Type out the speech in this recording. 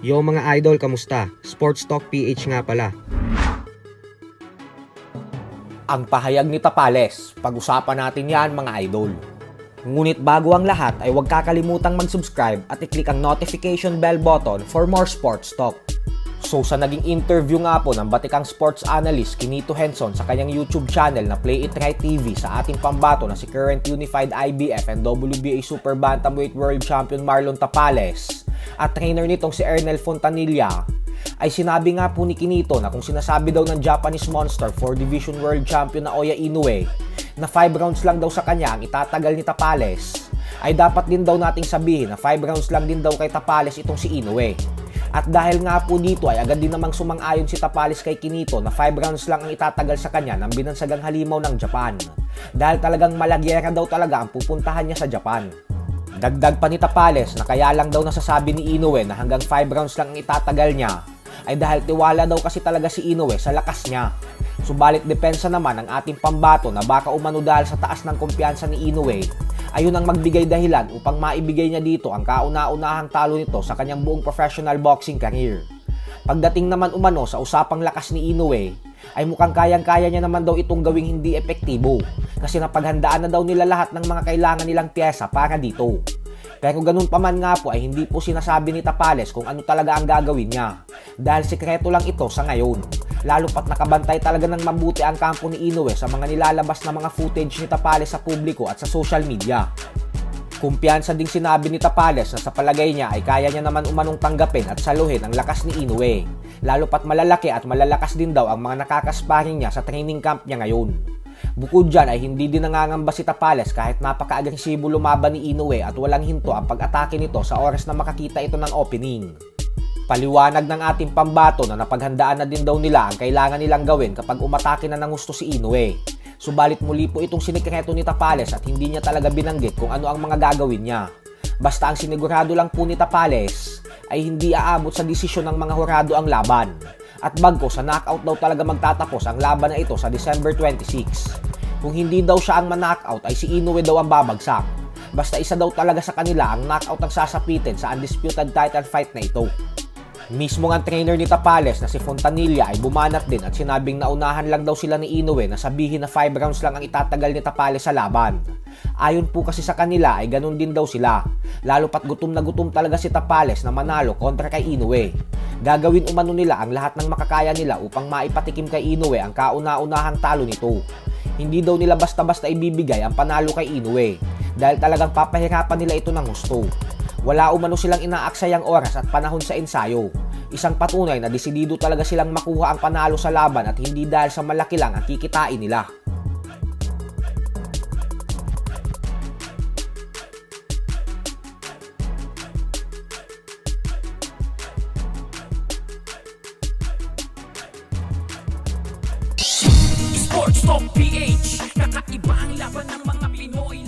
Yo mga idol, kamusta? Sports Talk PH nga pala. Ang pahayag ni Tapales, pag-usapan natin yan mga idol. Ngunit bago ang lahat ay huwag kakalimutang mag-subscribe at i-click ang notification bell button for more sports talk. So sa naging interview nga po ng batikang sports analyst Kinito Henson sa kanyang YouTube channel na Play It Right TV sa ating pambato na si current Unified IBF and WBA Super Bantamweight World Champion Marlon Tapales at trainer nitong si Ernel Fontanilla, ay sinabi nga po ni Kinito na kung sinasabi daw ng Japanese Monster 4 Division World Champion na Oya Inoue na 5 rounds lang daw sa kanya ang itatagal ni Tapales, ay dapat din daw nating sabihin na 5 rounds lang din daw kay Tapales itong si Inoue. At dahil nga po dito ay agad din namang sumang-ayon si Tapales kay Kinito na 5 rounds lang ang itatagal sa kanya ng binansagang halimaw ng Japan. Dahil talagang malagyera daw talaga ang pupuntahan niya sa Japan. Dagdag pa ni Tapales na kaya lang daw nasasabi ni Inoue na hanggang 5 rounds lang ang itatagal niya ay dahil tiwala daw kasi talaga si Inoue sa lakas niya. Subalit depensa naman ang ating pambato na baka umano dahil sa taas ng kumpiyansa ni Inoue, ayun ang magbigay dahilan upang maibigay niya dito ang kauna-unahang talo nito sa kanyang buong professional boxing career. Pagdating naman umano sa usapang lakas ni Inoue, ay mukhang kayang-kaya niya naman daw itong gawing hindi epektibo kasi napaghandaan na daw nila lahat ng mga kailangan nilang pyesa para dito. Pero ganun pa man nga po ay hindi po sinasabi ni Tapales kung ano talaga ang gagawin niya dahil sikreto lang ito sa ngayon. Lalo pat nakabantay talaga ng mabuti ang kampo ni Inoue sa mga nilalabas na mga footage ni Tapales sa publiko at sa social media. Kumpiyansa ding sinabi ni Tapales na sa palagay niya ay kaya niya naman umanong tanggapin at saluhin ang lakas ni Inoue. Lalo pat malalaki at malalakas din daw ang mga nakakasparing niya sa training camp niya ngayon. Bukod dyan ay hindi din nangangamba si Tapales kahit napaka-agresibo lumaban ni Inoue at walang hinto ang pag-atake nito sa oras na makakita ito ng opening. Paliwanag ng ating pambato na napaghandaan na din daw nila ang kailangan nilang gawin kapag umatake na ng gusto si Inoue. Subalit muli po itong sinikreto ni Tapales at hindi niya talaga binanggit kung ano ang mga gagawin niya. Basta ang sinigurado lang po ni Tapales ay hindi aabot sa desisyon ng mga hurado ang laban. At bagko sa knockout daw talaga magtatapos ang laban na ito sa December 26. Kung hindi daw siya ang ma-knockout ay si Inoue daw ang babagsak. Basta isa daw talaga sa kanila ang knockout ang sasapitin sa undisputed title fight na ito. Mismo ang trainer ni Tapales na si Fontanilla ay bumanat din at sinabing naunahan lang daw sila ni Inoue na sabihin na 5 rounds lang ang itatagal ni Tapales sa laban. Ayon po kasi sa kanila ay ganun din daw sila. Lalo pat gutom na gutom talaga si Tapales na manalo kontra kay Inoue. Gagawin umano nila ang lahat ng makakaya nila upang maipatikim kay Inoue ang kauna-unahang talo nito. Hindi daw nila basta-basta ibibigay ang panalo kay Inoue dahil talagang papahirapan nila ito ng gusto. Wala umano silang inaaksayang oras at panahon sa ensayo. Isang patunay na desidido talaga silang makuha ang panalo sa laban at hindi dahil sa malaki lang ang kikitain nila. Sports Talk PH, kakaiba ang laban ng mga Pinoy.